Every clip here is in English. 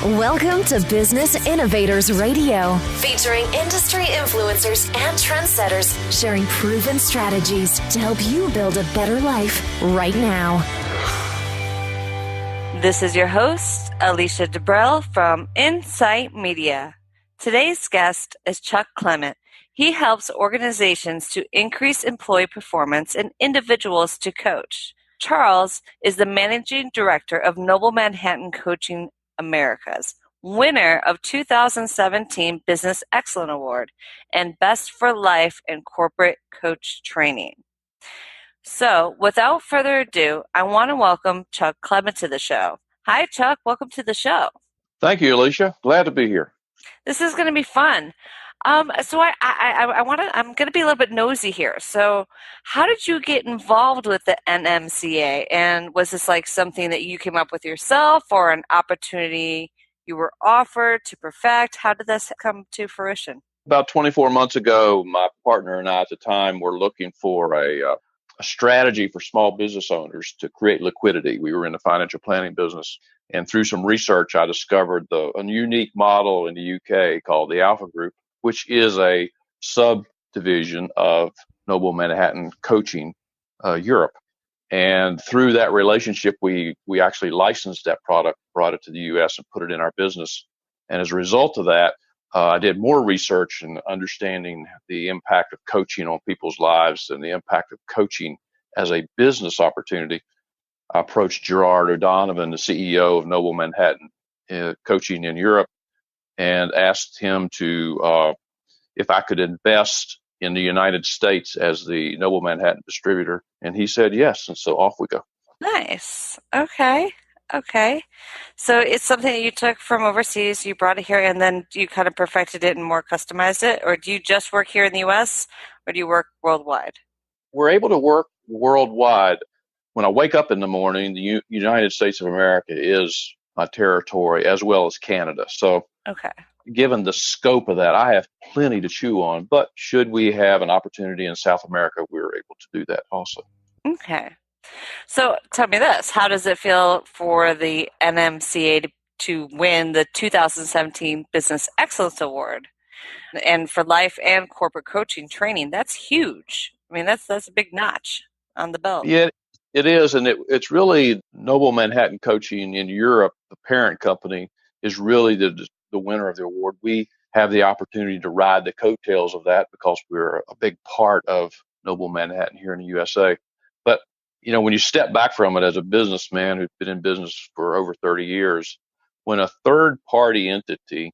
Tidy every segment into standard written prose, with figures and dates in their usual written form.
Welcome to Business Innovators Radio, featuring industry influencers and trendsetters sharing proven strategies to help you build a better life right now. This is your host, Alicia Debrell from Insight Media. Today's guest is Chuck Clement. He helps organizations to increase employee performance and individuals to coach. Charles is the managing director of Noble Manhattan Coaching Americas, winner of 2017 Business Excellence Award and Best for Life and Corporate Coach Training. So, without further ado, I want to welcome Chuck Clement to the show. Hi, Chuck. Welcome to the show. Thank you, Alicia. Glad to be here. This is going to be fun. I'm going to be a little bit nosy here. So how did you get involved with the NMCA? And was this like something that you came up with yourself or an opportunity you were offered to perfect? How did this come to fruition? About 24 months ago, my partner and I at the time were looking for a strategy for small business owners to create liquidity. We were in the financial planning business. And through some research, I discovered a unique model in the UK called the Alpha Group, which is a subdivision of Noble Manhattan Coaching Europe. And through that relationship, we actually licensed that product, brought it to the U.S. and put it in our business. And as a result of that, I did more research and understanding the impact of coaching on people's lives and the impact of coaching as a business opportunity. I approached Gerard O'Donovan, the CEO of Noble Manhattan Coaching in Europe, and asked him to if I could invest in the United States as the Noble Manhattan distributor. And he said yes. And so off we go. Nice. Okay. So it's something that you took from overseas, you brought it here, and then you kind of perfected it and more customized it? Or do you just work here in the U.S., or do you work worldwide? We're able to work worldwide. When I wake up in the morning, the United States of America is my territory, as well as Canada. So given the scope of that, I have plenty to chew on. But should we have an opportunity in South America, we're able to do that also. Okay. So tell me this. How does it feel for the NMCA to win the 2017 Business Excellence Award and for life and corporate coaching training? That's huge. I mean, that's a big notch on the belt. Yeah, it is. And it's really Noble Manhattan Coaching in Europe, the parent company, is really the winner of the award. We have the opportunity to ride the coattails of that because we're a big part of Noble Manhattan here in the USA. But, when you step back from it as a businessman who's been in business for over 30 years, when a third party entity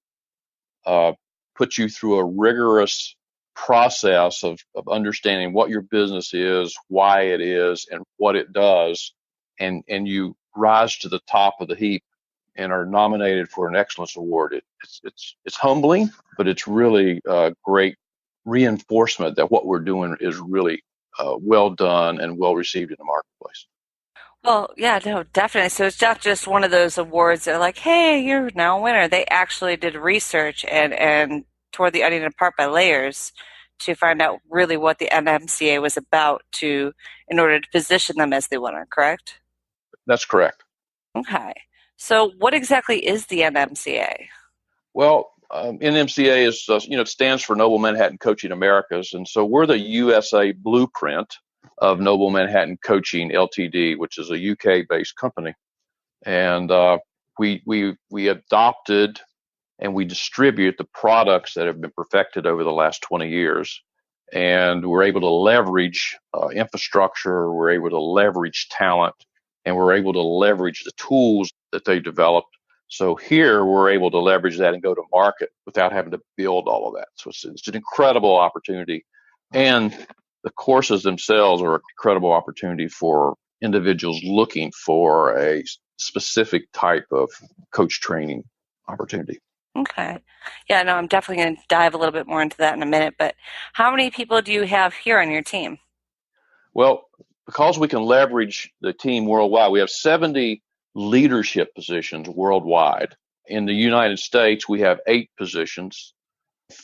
puts you through a rigorous process of understanding what your business is, why it is, and what it does, and you rise to the top of the heap and are nominated for an excellence award, it's humbling, but it's really a great reinforcement that what we're doing is really well done and well received in the marketplace. Well, yeah, no, definitely. So it's not just one of those awards that are like, hey, you're now a winner. They actually did research and tore the onion apart by layers to find out really what the NMCA was about in order to position them as the winner, correct? That's correct. Okay. So what exactly is the NMCA? Well, NMCA is, it stands for Noble Manhattan Coaching Americas. And so we're the USA blueprint of Noble Manhattan Coaching Ltd., which is a UK-based company. And we adopted and we distribute the products that have been perfected over the last 20 years. And we're able to leverage infrastructure, we're able to leverage talent, and we're able to leverage the tools that they developed. So here we're able to leverage that and go to market without having to build all of that. So it's an incredible opportunity. And the courses themselves are an incredible opportunity for individuals looking for a specific type of coach training opportunity. Okay. Yeah, no, I'm definitely going to dive a little bit more into that in a minute. But how many people do you have here on your team? Well, because we can leverage the team worldwide, we have 70 leadership positions worldwide. In the United States, we have 8 positions.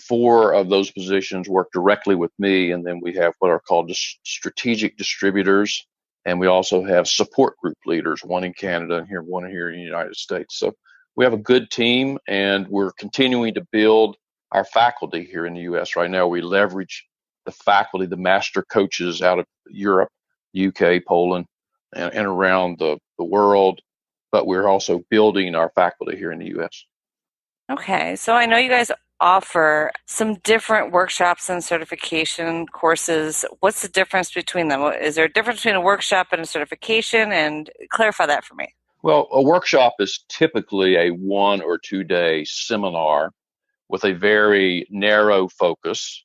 4 of those positions work directly with me, and then we have what are called strategic distributors, and we also have support group leaders, one in Canada and one here in the United States. So we have a good team, and we're continuing to build our faculty here in the U.S. Right now, we leverage the faculty, the master coaches out of Europe, UK, Poland, and around the world, but we're also building our faculty here in the U.S. Okay, so I know you guys offer some different workshops and certification courses. What's the difference between them? Is there a difference between a workshop and a certification? And clarify that for me. Well, a workshop is typically a 1 or 2 day seminar with a very narrow focus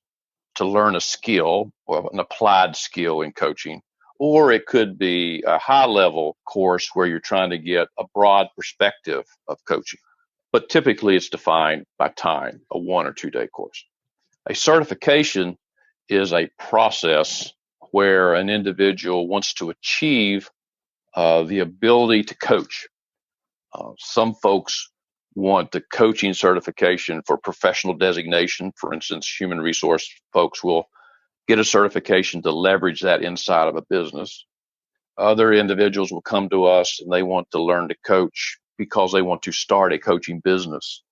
to learn a skill or an applied skill in coaching. Or it could be a high level course where you're trying to get a broad perspective of coaching. But typically it's defined by time, a 1 or 2 day course. A certification is a process where an individual wants to achieve the ability to coach. Some folks want the coaching certification for professional designation. For instance, human resource folks will get a certification to leverage that inside of a business. Other individuals will come to us and they want to learn to coach because they want to start a coaching business.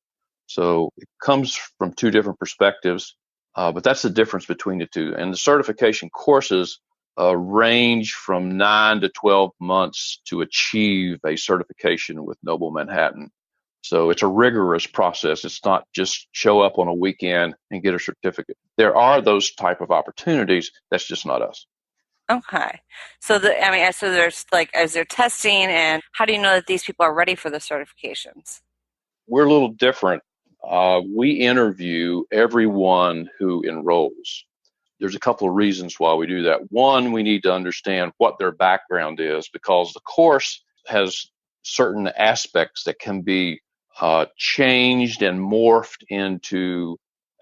So it comes from two different perspectives, but that's the difference between the two. And the certification courses range from 9 to 12 months to achieve a certification with Noble Manhattan. So it's a rigorous process. It's not just show up on a weekend and get a certificate. There are those type of opportunities. That's just not us. Okay. So so there's is there testing, and how do you know that these people are ready for the certifications? We're a little different. We interview everyone who enrolls. There's a couple of reasons why we do that. One, we need to understand what their background is, because the course has certain aspects that can be changed and morphed into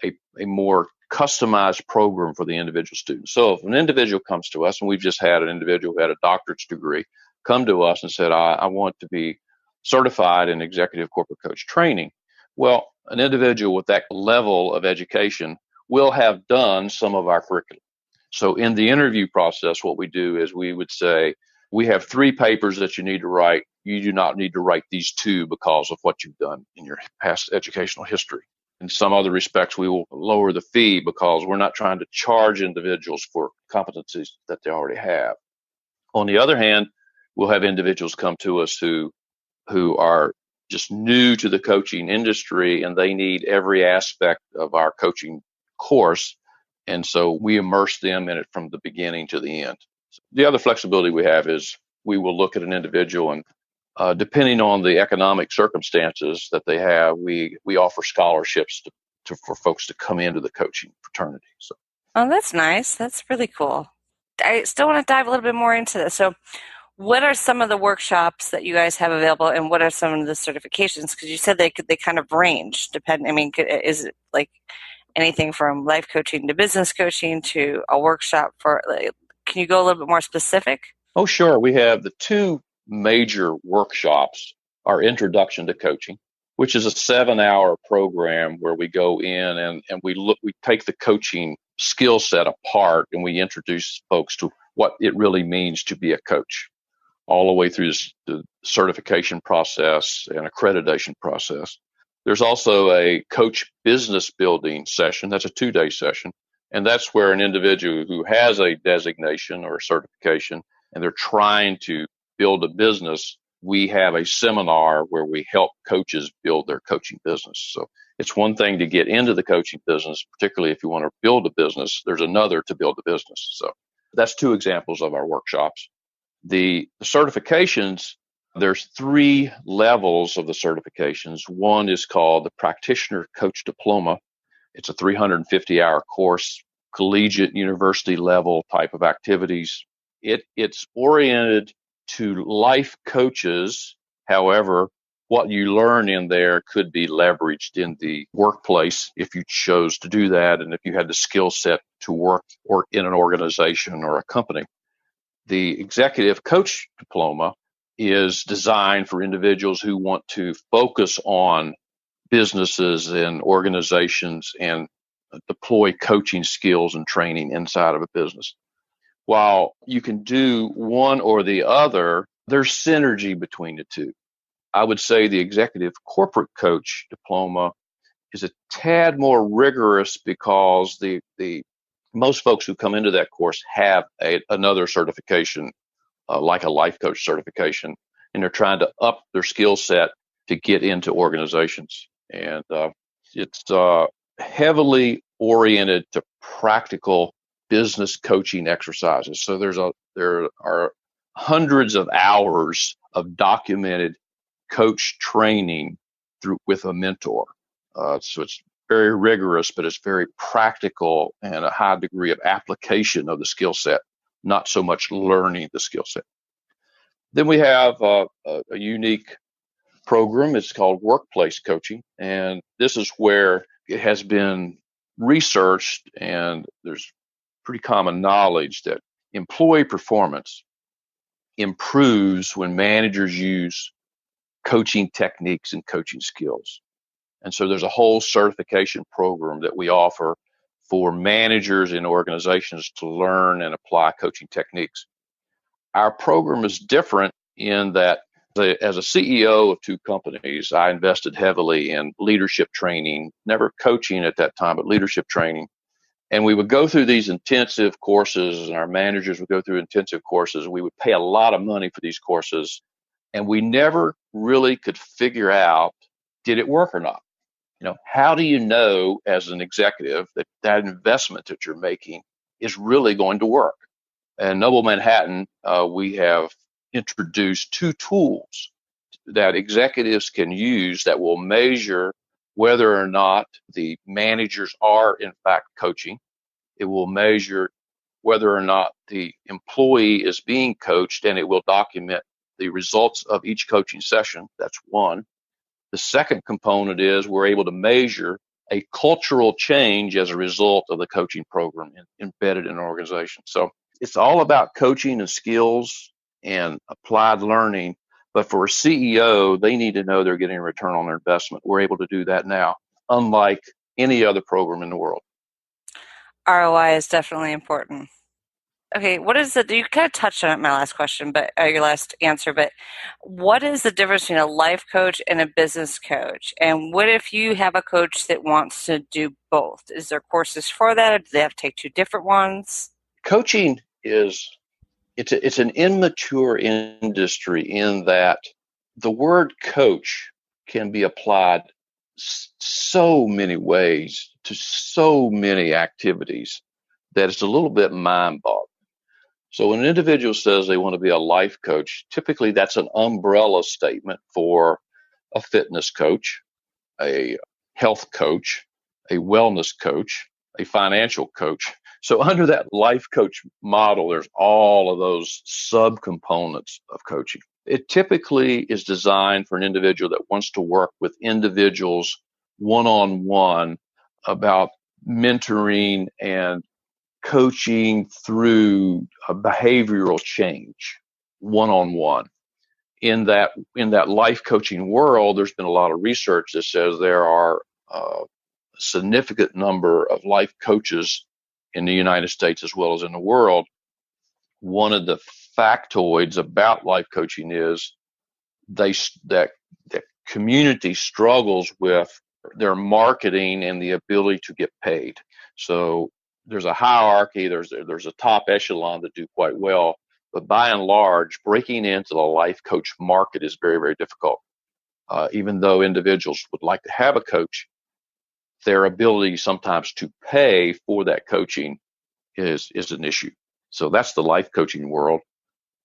a more customized program for the individual student. So if an individual comes to us, and we've just had an individual who had a doctorate's degree come to us and said, I want to be certified in executive corporate coach training. Well, an individual with that level of education will have done some of our curriculum. So in the interview process, what we do is we would say, we have 3 papers that you need to write. You do not need to write these 2 because of what you've done in your past educational history. In some other respects, we will lower the fee because we're not trying to charge individuals for competencies that they already have. On the other hand, we'll have individuals come to us who are just new to the coaching industry, and they need every aspect of our coaching course. And so we immerse them in it from the beginning to the end. The other flexibility we have is we will look at an individual, and depending on the economic circumstances that they have, we offer scholarships for folks to come into the coaching fraternity. So, oh, that's nice. That's really cool. I still want to dive a little bit more into this. So what are some of the workshops that you guys have available, and what are some of the certifications? Because you said they kind of range, is it like anything from life coaching to business coaching to a workshop for, can you go a little bit more specific? Oh, sure. We have the 2 major workshops. Our Introduction to Coaching, which is a 7-hour program where we go in and we take the coaching skill set apart, and we introduce folks to what it really means to be a coach, all the way through the certification process and accreditation process. There's also a coach business building session. That's a 2-day session. And that's where an individual who has a designation or a certification and they're trying to build a business, we have a seminar where we help coaches build their coaching business. So it's one thing to get into the coaching business, particularly if you want to build a business. There's another to build a business. So that's 2 examples of our workshops. The certifications, there's 3 levels of the certifications. One is called the Practitioner Coach Diploma. It's a 350-hour course, collegiate university level type of activities. It's oriented to life coaches. However, what you learn in there could be leveraged in the workplace if you chose to do that, and if you had the skill set to work or in an organization or a company. The Executive Coach Diploma is designed for individuals who want to focus on businesses and organizations and deploy coaching skills and training inside of a business. While you can do one or the other, there's synergy between the 2. I would say the executive corporate coach diploma is a tad more rigorous because the most folks who come into that course have another certification, like a life coach certification, and they're trying to up their skill set to get into organizations. And it's heavily oriented to practical business coaching exercises. So there are hundreds of hours of documented coach training with a mentor. So it's very rigorous, but it's very practical and a high degree of application of the skill set, not so much learning the skill set. Then we have a unique program. It's called workplace coaching. And this is where it has been researched, and there's pretty common knowledge that employee performance improves when managers use coaching techniques and coaching skills. And so there's a whole certification program that we offer for managers in organizations to learn and apply coaching techniques. Our program is different in that as a CEO of two companies, I invested heavily in leadership training, never coaching at that time, but leadership training. And we would go through these intensive courses, and our managers would go through intensive courses. We would pay a lot of money for these courses, and we never really could figure out, did it work or not? How do you know as an executive that that investment that you're making is really going to work? And Noble Manhattan, we have introduced two tools that executives can use that will measure whether or not the managers are in fact coaching. It will measure whether or not the employee is being coached, and it will document the results of each coaching session. That's one. The second component is we're able to measure a cultural change as a result of the coaching program embedded in an organization. So it's all about coaching and skills and applied learning. But for a CEO, they need to know they're getting a return on their investment. We're able to do that now, unlike any other program in the world. ROI is definitely important. Okay, what is you kind of touched on it in my last question, but your last answer, but what is the difference between a life coach and a business coach? And what if you have a coach that wants to do both? Is there courses for that, or do they have to take two different ones? Coaching it's an immature industry in that the word coach can be applied so many ways to so many activities that it's a little bit mind-boggling. So when an individual says they want to be a life coach, typically that's an umbrella statement for a fitness coach, a health coach, a wellness coach, a financial coach. So under that life coach model, there's all of those subcomponents of coaching. It typically is designed for an individual that wants to work with individuals one-on-one about mentoring and coaching through a behavioral change one-on-one. In that life coaching world, there's been a lot of research that says there are a significant number of life coaches in the United States as well as in the world. One of the factoids about life coaching is that community struggles with their marketing and the ability to get paid. So there's a hierarchy, there's a top echelon that do quite well, but by and large, breaking into the life coach market is very, very difficult. Even though individuals would like to have a coach, their ability sometimes to pay for that coaching is an issue. So that's the life coaching world.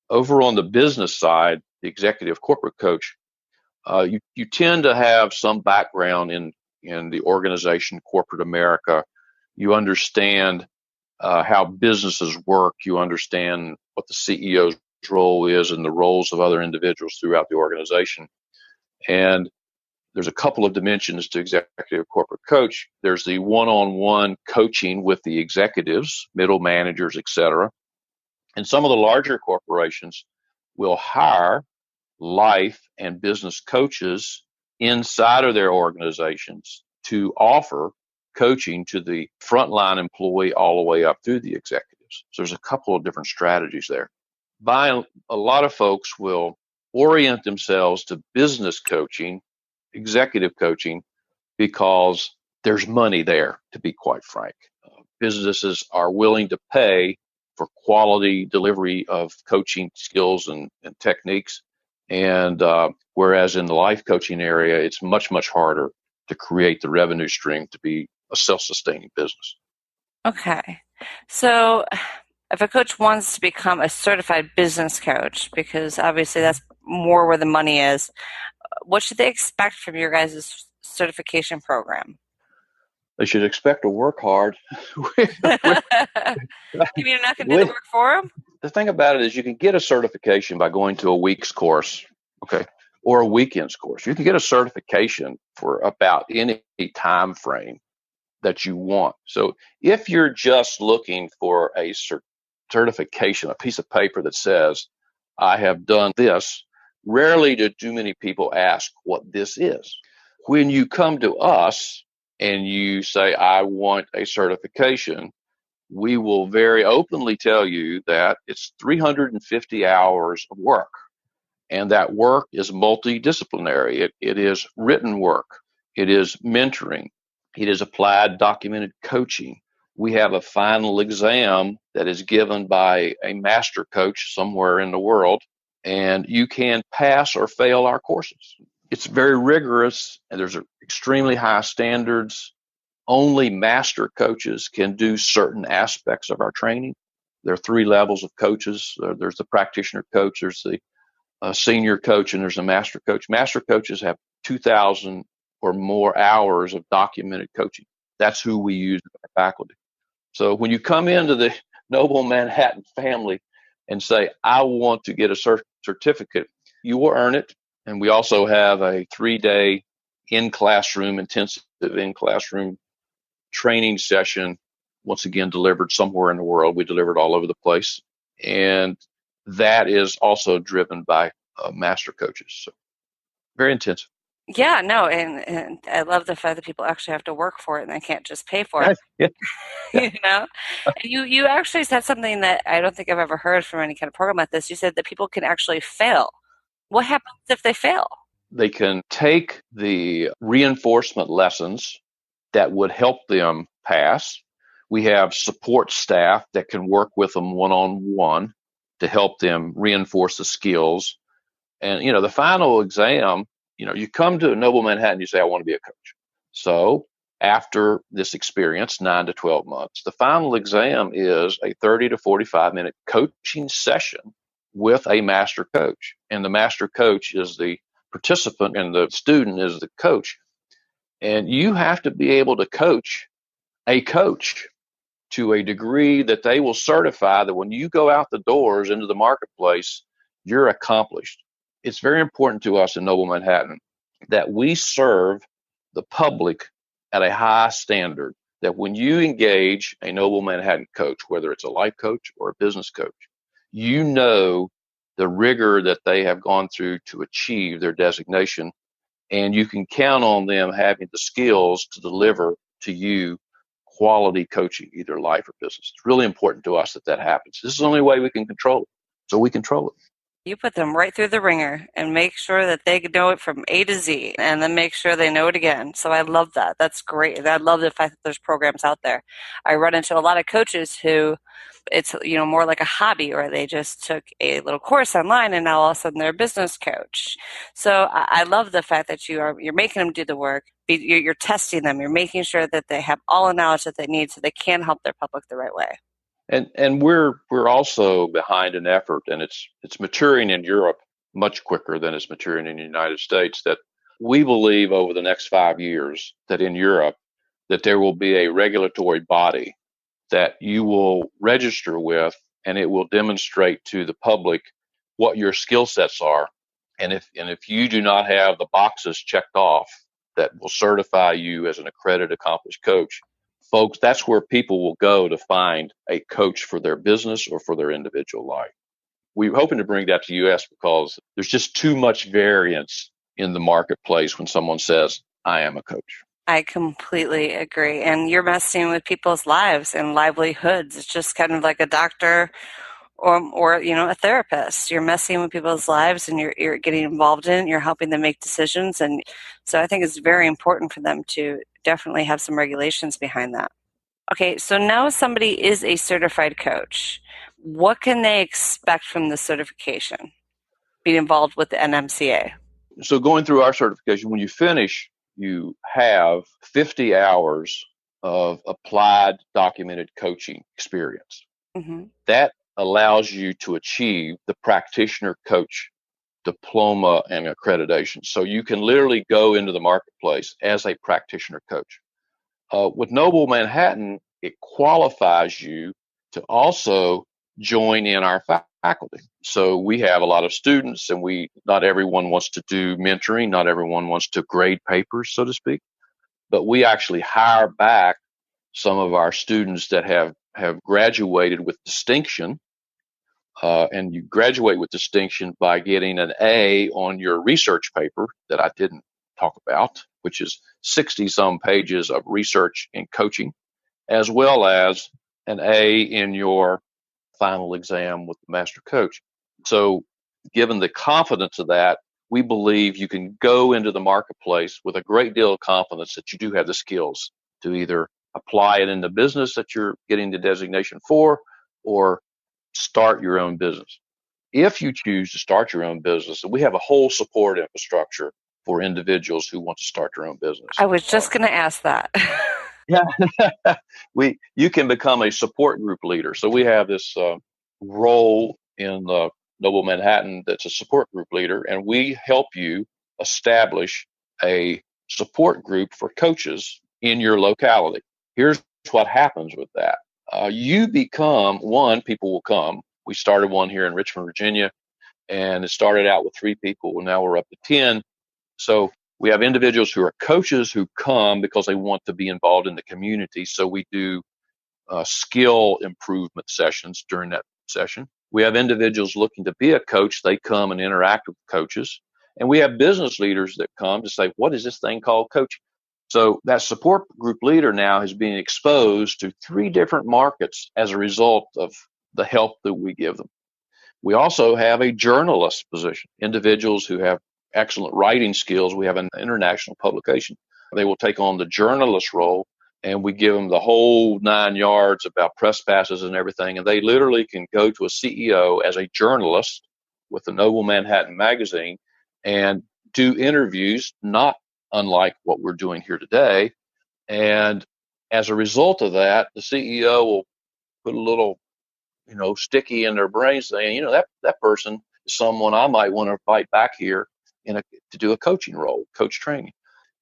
Over on the business side, the executive corporate coach, you tend to have some background in the organization, corporate America. You understand how businesses work. You understand what the CEO's role is and the roles of other individuals throughout the organization. And there's a couple of dimensions to executive corporate coach. There's the one-on-one coaching with the executives, middle managers, et cetera. And some of the larger corporations will hire life and business coaches inside of their organizations to offer coaching to the frontline employee all the way up through the executives. So there's a couple of different strategies there. A lot of folks will orient themselves to business coaching, executive coaching, because there's money there, to be quite frank. Businesses are willing to pay for quality delivery of coaching skills and techniques. And whereas in the life coaching area, it's much, much harder to create the revenue stream to be a self-sustaining business. Okay. So if a coach wants to become a certified business coach, because obviously that's more where the money is, what should they expect from your guys' certification program? They should expect to work hard. You're not going to do the work for them? The thing about it is you can get a certification by going to a week's course, okay, or a weekend's course. You can get a certification for about any time frame that you want. So if you're just looking for a certification, a piece of paper that says, I have done this, rarely do too many people ask what this is. When you come to us and you say, I want a certification, we will very openly tell you that it's 350 hours of work. And that work is multidisciplinary. It is written work. It is mentoring. It is applied documented coaching. We have a final exam that is given by a master coach somewhere in the world, and you can pass or fail our courses. It's very rigorous, and there's extremely high standards. Only master coaches can do certain aspects of our training. There are 3 levels of coaches. There's the practitioner coach, there's the senior coach, and there's a master coach. Master coaches have 2,000 or more hours of documented coaching. That's who we use in our faculty. So when you come into the Noble Manhattan family and say, I want to get a certificate, you will earn it. And we also have a 3-day intensive in-classroom training session, once again, delivered somewhere in the world. We delivered all over the place. And that is also driven by master coaches. So very intensive. Yeah, no, and I love the fact that people actually have to work for it and they can't just pay for it. Yeah. You know, and you actually said something that I don't think I've ever heard from any kind of program like this. You said that people can actually fail. What happens if they fail? They can take the reinforcement lessons that would help them pass. We have support staff that can work with them one-on-one to help them reinforce the skills. And, the final exam, you come to Noble Manhattan, you say, I want to be a coach. So after this experience, 9 to 12 months, the final exam is a 30 to 45 minute coaching session with a master coach. And the master coach is the participant and the student is the coach. And you have to be able to coach a coach to a degree that they will certify that when you go out the doors into the marketplace, you're accomplished. It's very important to us in Noble Manhattan that we serve the public at a high standard, that when you engage a Noble Manhattan coach, whether it's a life coach or a business coach, you know the rigor that they have gone through to achieve their designation, and you can count on them having the skills to deliver to you quality coaching, either life or business. It's really important to us that happens. This is the only way we can control it. So we control it. You put them right through the ringer and make sure that they know it from A to Z and then make sure they know it again. So I love that. That's great. I love the fact that there's programs out there. I run into a lot of coaches who it's, more like a hobby, or they just took a little course online and now all of a sudden they're a business coach. So I love the fact that you're making them do the work. You're testing them. You're making sure that they have all the knowledge that they need so they can help their public the right way. And we're also behind an effort, and it's maturing in Europe much quicker than it's maturing in the United States, that we believe over the next 5 years that in Europe that there will be a regulatory body that you will register with, and it will demonstrate to the public what your skill sets are. And if you do not have the boxes checked off that will certify you as an accredited accomplished coach, folks, that's where people will go to find a coach for their business or for their individual life. We're hoping to bring that to the U.S. because there's just too much variance in the marketplace when someone says, I am a coach. I completely agree. And you're messing with people's lives and livelihoods. It's just kind of like a doctor or a therapist. You're messing with people's lives, and you're getting involved in it. You're helping them make decisions, and so I think it's very important for them to definitely have some regulations behind that. Okay, so now somebody is a certified coach. What can they expect from the certification? Being involved with the NMCA. So going through our certification, when you finish, you have 50 hours of applied documented coaching experience. Mm-hmm. That allows you to achieve the practitioner coach diploma and accreditation. So you can literally go into the marketplace as a practitioner coach. With Noble Manhattan, it qualifies you to also join in our faculty. So we have a lot of students, and not everyone wants to do mentoring, not everyone wants to grade papers, so to speak, but we actually hire back some of our students that have graduated with distinction. And you graduate with distinction by getting an A on your research paper that I didn't talk about, which is 60 some pages of research and coaching, as well as an A in your final exam with the master coach. So given the confidence of that, we believe you can go into the marketplace with a great deal of confidence that you do have the skills to either apply it in the business that you're getting the designation for, or start your own business. If you choose to start your own business, we have a whole support infrastructure for individuals who want to start their own business. I was just going to ask that. Yeah, you can become a support group leader. So we have this role in Noble Manhattan that's a support group leader, and we help you establish a support group for coaches in your locality. Here's what happens with that. You become people will come. We started one here in Richmond, Virginia, and it started out with 3 people. Well, now we're up to 10. So we have individuals who are coaches who come because they want to be involved in the community. So we do skill improvement sessions during that session. We have individuals looking to be a coach. They come and interact with coaches. And we have business leaders that come to say, what is this thing called coaching? So that support group leader now is being exposed to 3 different markets as a result of the help that we give them. We also have a journalist position, individuals who have excellent writing skills. We have an international publication. They will take on the journalist role, and we give them the whole 9 yards about press passes and everything. And they literally can go to a CEO as a journalist with the Noble Manhattan magazine and do interviews, not unlike what we're doing here today. And as a result of that, the CEO will put a little, sticky in their brain saying, that person is someone I might want to invite back here to do a coaching role, coach training.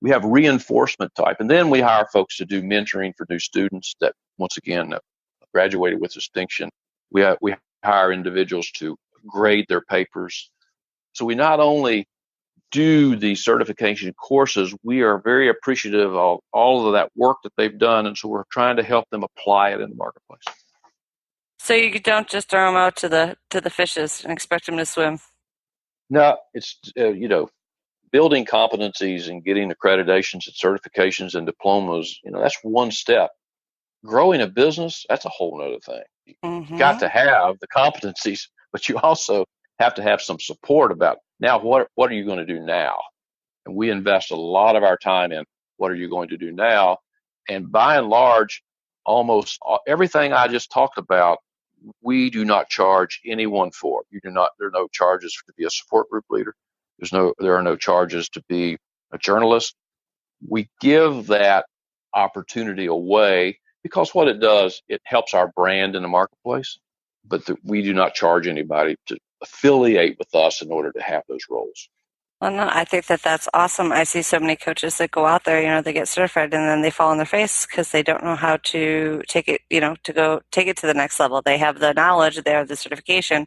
We have reinforcement type. And then we hire folks to do mentoring for new students that, once again, graduated with distinction. We hire individuals to grade their papers. So we not only do the certification courses, we are very appreciative of all of that work that they've done, and so we're trying to help them apply it in the marketplace. So you don't just throw them out to the fishes and expect them to swim. No, it's building competencies and getting accreditations and certifications and diplomas. That's one step. Growing a business, that's a whole other thing. Mm-hmm. You got to have the competencies, but you also have to have some support about now what are you going to do now? And we invest a lot of our time in what are you going to do now? And by and large, almost everything I just talked about, we do not charge anyone for. There are no charges to be a support group leader. There are no charges to be a journalist. We give that opportunity away because what it does, it helps our brand in the marketplace, but we do not charge anybody to affiliate with us in order to have those roles. Well, no, I think that's awesome. I see so many coaches that go out there, they get certified and then they fall on their face because they don't know how to take it, to go take it to the next level. They have the knowledge, they have the certification,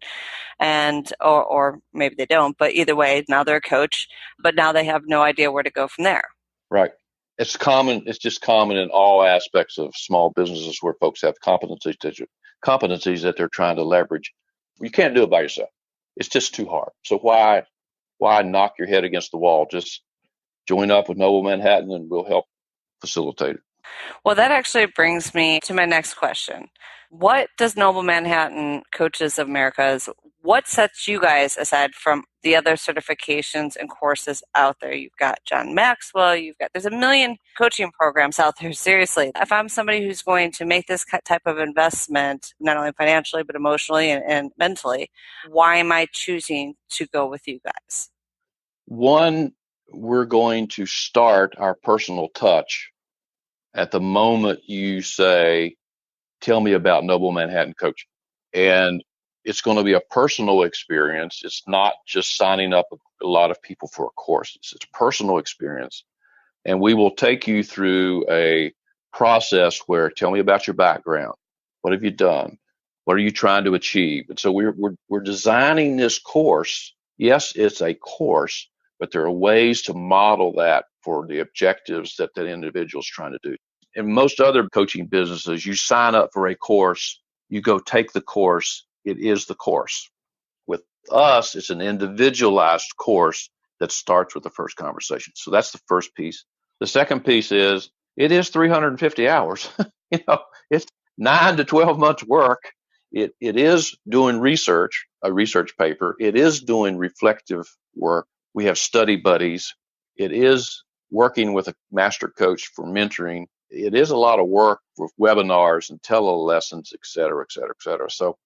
or maybe they don't, but either way, now they're a coach, but now they have no idea where to go from there. Right. It's common. It's just common in all aspects of small businesses where folks have competencies that they're trying to leverage. You can't do it by yourself. It's just too hard. So why knock your head against the wall? Just join up with Noble Manhattan and we'll help facilitate it. Well, that actually brings me to my next question. What does Noble Manhattan Coaches of America's, what sets you guys aside from the other certifications and courses out there? You've got John Maxwell, there's a million coaching programs out there, seriously. If I'm somebody who's going to make this type of investment, not only financially, but emotionally and mentally, why am I choosing to go with you guys? One, we're going to start our personal touch at the moment you say, tell me about Noble Manhattan Coaching. And it's going to be a personal experience. It's not just signing up a lot of people for a course. It's a personal experience. And we will take you through a process where tell me about your background. What have you done? What are you trying to achieve? And so we're designing this course. Yes, it's a course, but there are ways to model that for the objectives that that individual is trying to do. In most other coaching businesses, you sign up for a course, you go take the course, it is the course. With us, it's an individualized course that starts with the first conversation. So that's the first piece. The second piece is it is 350 hours. It's 9 to 12 months work. It is doing research, a research paper. It is doing reflective work. We have study buddies. It is working with a master coach for mentoring. It is a lot of work with webinars and tele-lessons, et cetera, et cetera, et cetera. So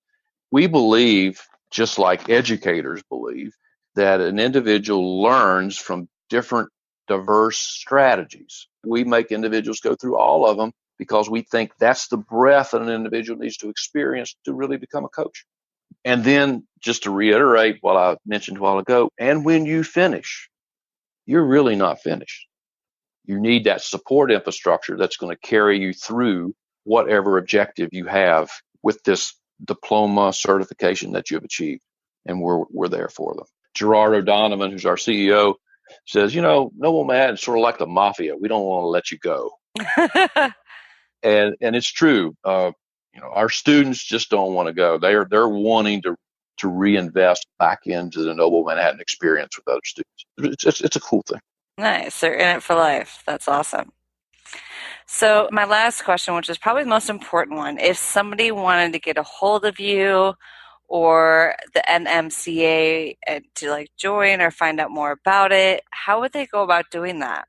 we believe, just like educators believe, that an individual learns from different diverse strategies. We make individuals go through all of them because we think that's the breadth that an individual needs to experience to really become a coach. And then just to reiterate what I mentioned a while ago, and when you finish, you're really not finished. You need that support infrastructure that's going to carry you through whatever objective you have with this diploma certification that you've achieved. And we're there for them. Gerard O'Donovan, who's our CEO, says, Noble Manhattan is sort of like the mafia. We don't want to let you go. and it's true. Our students just don't want to go. They're wanting to reinvest back into the Noble Manhattan experience with other students. It's a cool thing. Nice. They're in it for life. That's awesome. So my last question, which is probably the most important one, if somebody wanted to get a hold of you or the NMCA to join or find out more about it, how would they go about doing that?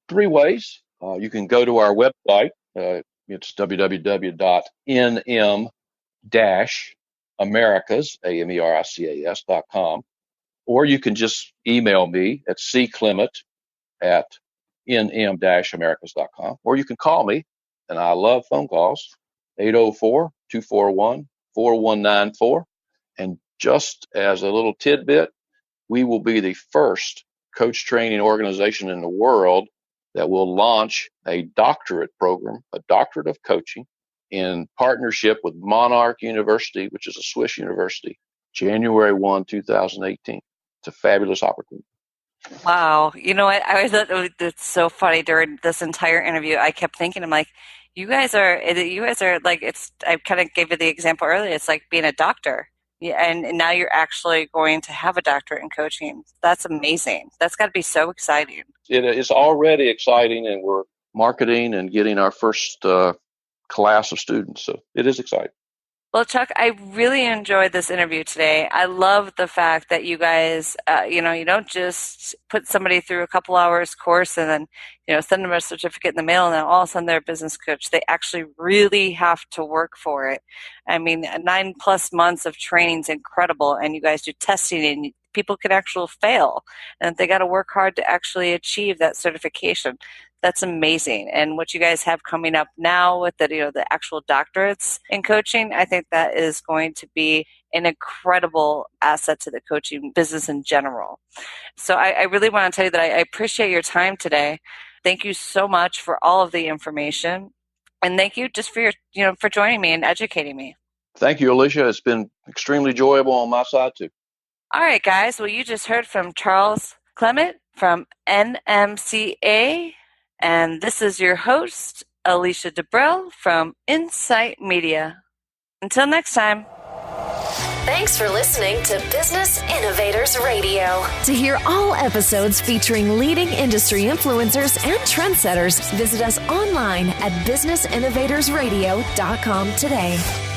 3 ways. You can go to our website. It's www.nm-americas.com, or you can just email me at clement@nm-americas.com, or you can call me, and I love phone calls, 804-241-4194. And just as a little tidbit, we will be the first coach training organization in the world that will launch a doctorate program, a doctorate of coaching, in partnership with Monarch University, which is a Swiss university, January 1, 2018. It's a fabulous opportunity. Wow. You know what? I thought it's so funny during this entire interview. I kept thinking, I'm like, you guys are like, I kind of gave you the example earlier. It's like being a doctor. Yeah, and now you're actually going to have a doctorate in coaching. That's amazing. That's got to be so exciting. It is already exciting, and we're marketing and getting our first class of students. So it is exciting. Well, Chuck, I really enjoyed this interview today. I love the fact that you guys, you don't just put somebody through a couple hours course and then, send them a certificate in the mail and then all of a sudden they're a business coach. They actually really have to work for it. I mean, 9+ months of training is incredible, and you guys do testing and people can actually fail, and they got to work hard to actually achieve that certification. That's amazing. And what you guys have coming up now with the actual doctorates in coaching, I think that is going to be an incredible asset to the coaching business in general. So I really want to tell you that I appreciate your time today. Thank you so much for all of the information. And thank you just for for joining me and educating me. Thank you, Alicia. It's been extremely enjoyable on my side too. All right, guys. Well, you just heard from Charles Clement from NMCA. And this is your host, Alicia Debrell from Insight Media. Until next time. Thanks for listening to Business Innovators Radio. To hear all episodes featuring leading industry influencers and trendsetters, visit us online at businessinnovatorsradio.com today.